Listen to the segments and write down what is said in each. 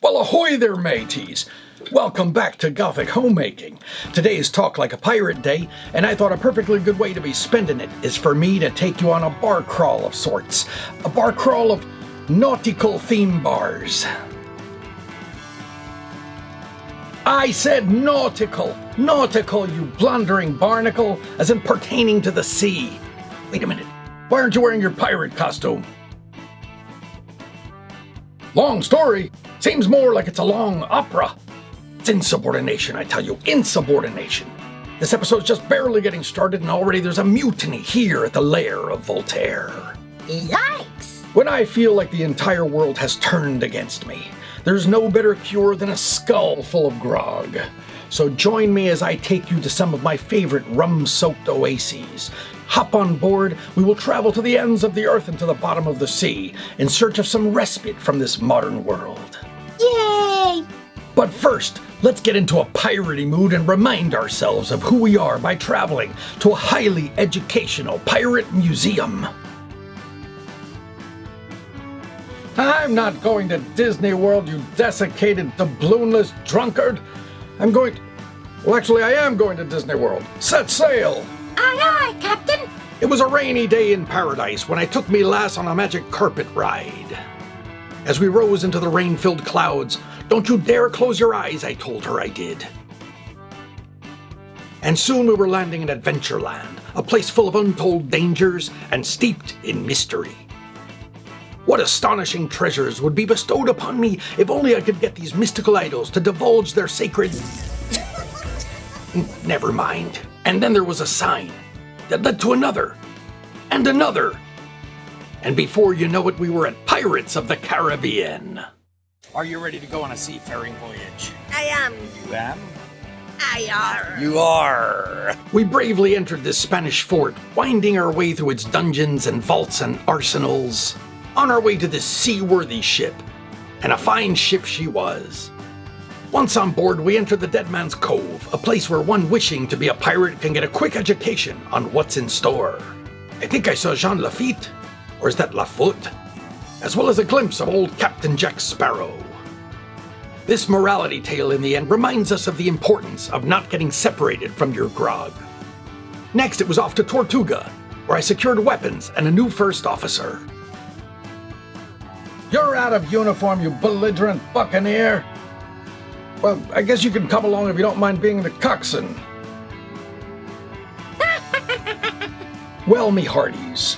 Well, ahoy there, mateys! Welcome back to Gothic Homemaking. Today is Talk Like a Pirate Day, and I thought a perfectly good way to be spending it is for me to take you on a bar crawl of sorts. A bar crawl of nautical theme bars. I said nautical! Nautical, you blundering barnacle, as in pertaining to the sea. Wait a minute, why aren't you wearing your pirate costume? Long story. Seems more like it's a long opera. It's insubordination, I tell you, insubordination. This episode's just barely getting started and already there's a mutiny here at the Lair of Voltaire. Yikes! When I feel like the entire world has turned against me, there's no better cure than a skull full of grog. So join me as I take you to some of my favorite rum-soaked oases. Hop on board, we will travel to the ends of the earth and to the bottom of the sea in search of some respite from this modern world. Yay! But first, let's get into a piratey mood and remind ourselves of who we are by traveling to a highly educational pirate museum. I'm not going to Disney World, you desiccated, doubloonless drunkard. I am going to Disney World. Set sail! Aye, aye, Captain! It was a rainy day in paradise when I took me lass on a magic carpet ride. As we rose into the rain-filled clouds, don't you dare close your eyes, I told her I did. And soon we were landing in Adventureland, a place full of untold dangers and steeped in mystery. What astonishing treasures would be bestowed upon me if only I could get these mystical idols to divulge their sacred... Never mind. And then there was a sign that led to another, and another. And before you know it, we were at Pirates of the Caribbean. Are you ready to go on a seafaring voyage? I am. You am? I are. You are. We bravely entered this Spanish fort, winding our way through its dungeons and vaults and arsenals, on our way to this seaworthy ship. And a fine ship she was. Once on board, we entered the Dead Man's Cove, a place where one wishing to be a pirate can get a quick education on what's in store. I think I saw Jean Lafitte, or is that Lafoot? As well as a glimpse of old Captain Jack Sparrow. This morality tale in the end reminds us of the importance of not getting separated from your grog. Next, it was off to Tortuga, where I secured weapons and a new first officer. You're out of uniform, you belligerent buccaneer! Well, I guess you can come along if you don't mind being the coxswain. Well, me hearties,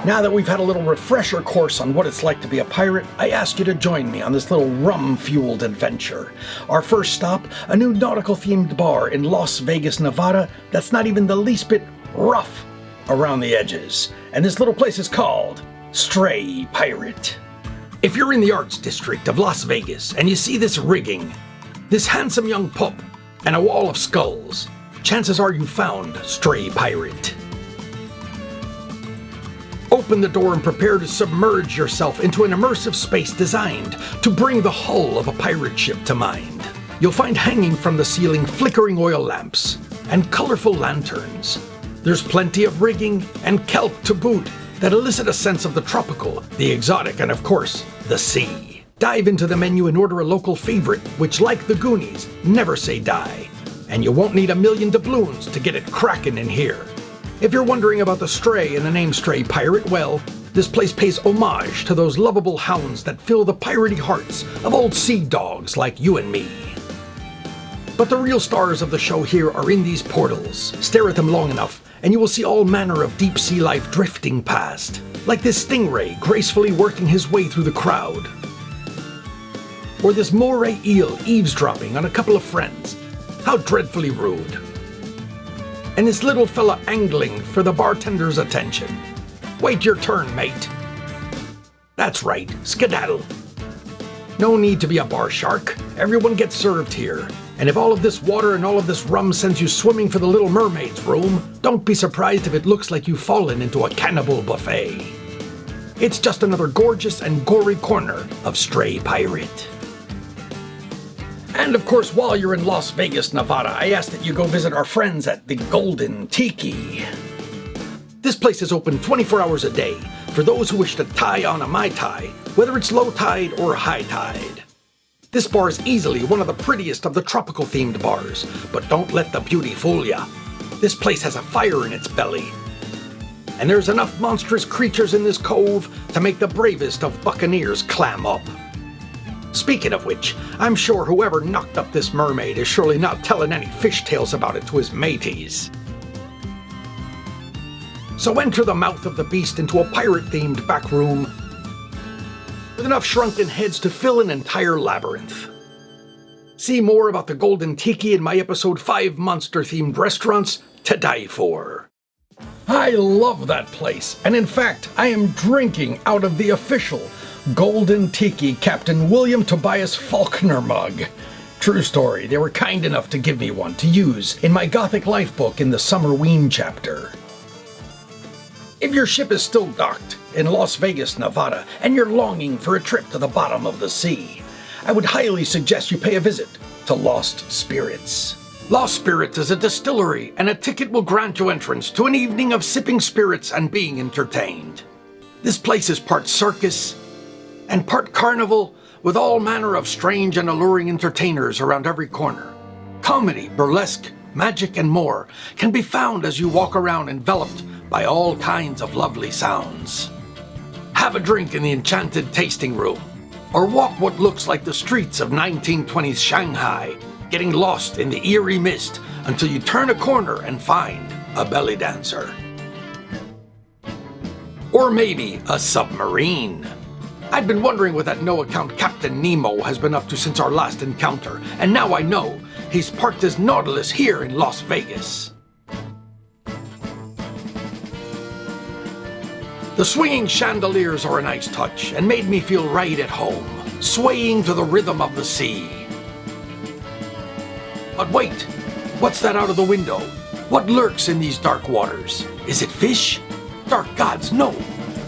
now that we've had a little refresher course on what it's like to be a pirate, I ask you to join me on this little rum-fueled adventure. Our first stop, a new nautical-themed bar in Las Vegas, Nevada, that's not even the least bit rough around the edges. And this little place is called Stray Pirate. If you're in the arts district of Las Vegas and you see this rigging, this handsome young pup, and a wall of skulls, chances are you found Stray Pirate. Open the door and prepare to submerge yourself into an immersive space designed to bring the hull of a pirate ship to mind. You'll find hanging from the ceiling flickering oil lamps and colorful lanterns. There's plenty of rigging and kelp to boot that elicit a sense of the tropical, the exotic, and of course, the sea. Dive into the menu and order a local favorite, which, like the Goonies, never say die. And you won't need a million doubloons to get it crackin' in here. If you're wondering about the stray and the name Stray Pirate, well, this place pays homage to those lovable hounds that fill the piratey hearts of old sea dogs like you and me. But the real stars of the show here are in these portals. Stare at them long enough, and you will see all manner of deep sea life drifting past, like this stingray gracefully working his way through the crowd. Or this moray eel eavesdropping on a couple of friends. How dreadfully rude. And this little fella angling for the bartender's attention. Wait your turn, mate. That's right, skedaddle. No need to be a bar shark. Everyone gets served here. And if all of this water and all of this rum sends you swimming for the Little Mermaid's room, don't be surprised if it looks like you've fallen into a cannibal buffet. It's just another gorgeous and gory corner of Stray Pirate. And of course, while you're in Las Vegas, Nevada, I ask that you go visit our friends at the Golden Tiki. This place is open 24 hours a day for those who wish to tie on a Mai Tai, whether it's low tide or high tide. This bar is easily one of the prettiest of the tropical-themed bars, but don't let the beauty fool ya. This place has a fire in its belly. And there's enough monstrous creatures in this cove to make the bravest of buccaneers clam up. Speaking of which, I'm sure whoever knocked up this mermaid is surely not telling any fish tales about it to his mateys. So enter the mouth of the beast into a pirate-themed back room with enough shrunken heads to fill an entire labyrinth. See more about the Golden Tiki in my episode 5 monster-themed restaurants to die for. I love that place, and in fact, I am drinking out of the official Golden Tiki Captain William Tobias Faulkner mug. True story, they were kind enough to give me one to use in my Gothic Life book in the Summerween chapter. If your ship is still docked in Las Vegas, Nevada, and you're longing for a trip to the bottom of the sea, I would highly suggest you pay a visit to Lost Spirits. Lost Spirits is a distillery, and a ticket will grant you entrance to an evening of sipping spirits and being entertained. This place is part circus and part carnival, with all manner of strange and alluring entertainers around every corner. Comedy, burlesque, magic, and more can be found as you walk around enveloped by all kinds of lovely sounds. Have a drink in the enchanted tasting room, or walk what looks like the streets of 1920s Shanghai, getting lost in the eerie mist until you turn a corner and find a belly dancer. Or maybe a submarine. I'd been wondering what that no-account Captain Nemo has been up to since our last encounter, and now I know he's parked his Nautilus here in Las Vegas. The swinging chandeliers are a nice touch and made me feel right at home, swaying to the rhythm of the sea. But wait, what's that out of the window? What lurks in these dark waters? Is it fish? Dark gods, no!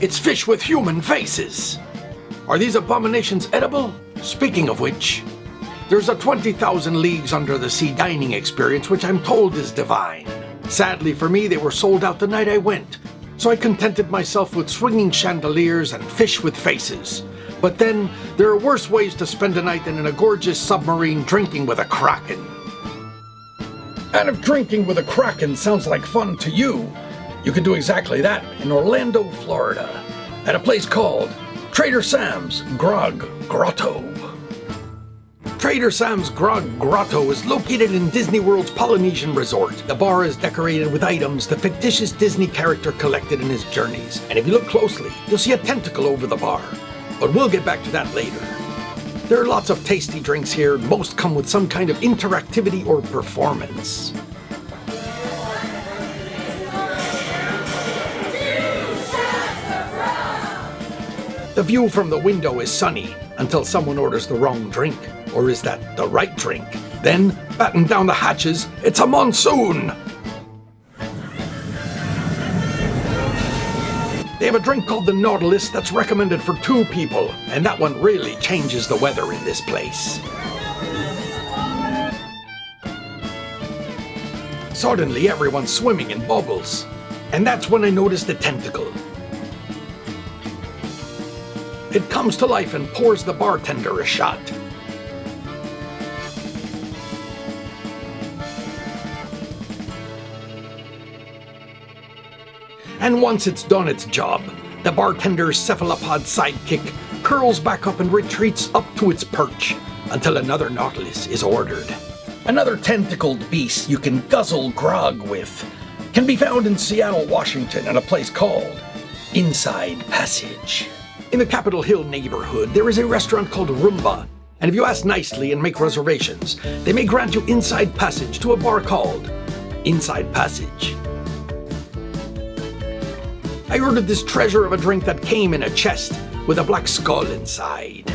It's fish with human faces! Are these abominations edible? Speaking of which, there's a 20,000 Leagues Under the Sea dining experience which I'm told is divine. Sadly for me, they were sold out the night I went, so I contented myself with swinging chandeliers and fish with faces. But then, there are worse ways to spend a night than in a gorgeous submarine drinking with a kraken. And if drinking with a kraken sounds like fun to you, you can do exactly that in Orlando, Florida, at a place called Trader Sam's Grog Grotto. Trader Sam's Grog Grotto is located in Disney World's Polynesian Resort. The bar is decorated with items the fictitious Disney character collected in his journeys, and if you look closely, you'll see a tentacle over the bar. But we'll get back to that later. There are lots of tasty drinks here, and most come with some kind of interactivity or performance. The view from the window is sunny until someone orders the wrong drink. Or is that the right drink? Then, batten down the hatches, it's a monsoon! They have a drink called the Nautilus that's recommended for 2 people, and that one really changes the weather in this place. Suddenly everyone's swimming in bubbles, and that's when I notice the tentacle. It comes to life and pours the bartender a shot. And once it's done its job, the bartender's cephalopod sidekick curls back up and retreats up to its perch until another Nautilus is ordered. Another tentacled beast you can guzzle grog with can be found in Seattle, Washington at a place called Inside Passage. In the Capitol Hill neighborhood, there is a restaurant called Roomba, and if you ask nicely and make reservations, they may grant you inside passage to a bar called Inside Passage. I ordered this treasure of a drink that came in a chest with a black skull inside.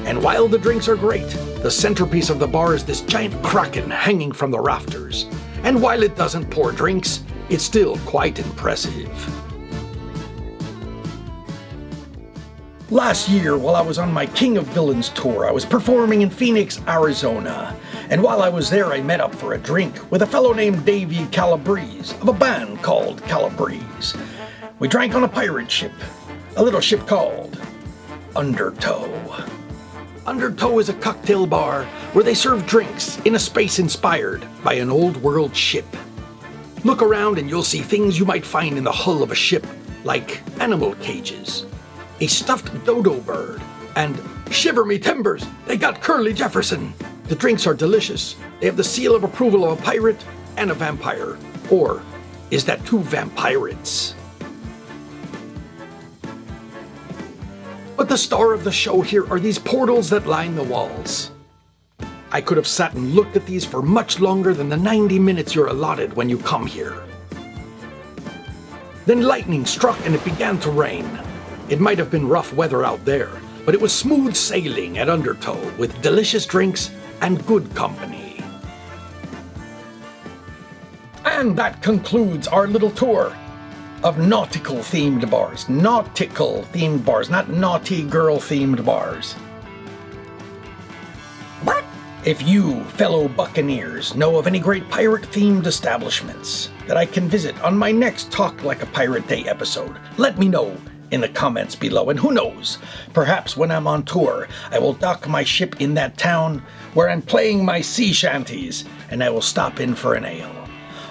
And while the drinks are great, the centerpiece of the bar is this giant kraken hanging from the rafters. And while it doesn't pour drinks, it's still quite impressive. Last year, while I was on my King of Villains tour, I was performing in Phoenix, Arizona. And while I was there, I met up for a drink with a fellow named Davey Calabrese of a band called Calabrese. We drank on a pirate ship, a little ship called Undertoe. Undertow is a cocktail bar where they serve drinks in a space inspired by an old world ship. Look around and you'll see things you might find in the hull of a ship, like animal cages, a stuffed dodo bird, and shiver me timbers, they got Curly Jefferson. The drinks are delicious. They have the seal of approval of a pirate and a vampire. Or is that two vampirates? But the star of the show here are these portals that line the walls. I could have sat and looked at these for much longer than the 90 minutes you're allotted when you come here. Then lightning struck and it began to rain. It might have been rough weather out there, but it was smooth sailing at Undertow with delicious drinks and good company. And that concludes our little tour of nautical themed bars. Nautical themed bars, not naughty girl themed bars. What? If you, fellow buccaneers, know of any great pirate-themed establishments that I can visit on my next Talk Like a Pirate Day episode, let me know in the comments below. And who knows, perhaps when I'm on tour, I will dock my ship in that town where I'm playing my sea shanties, and I will stop in for an ale.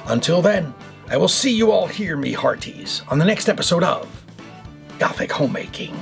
Until then, I will see you all here, me hearties, on the next episode of Gothic Homemaking.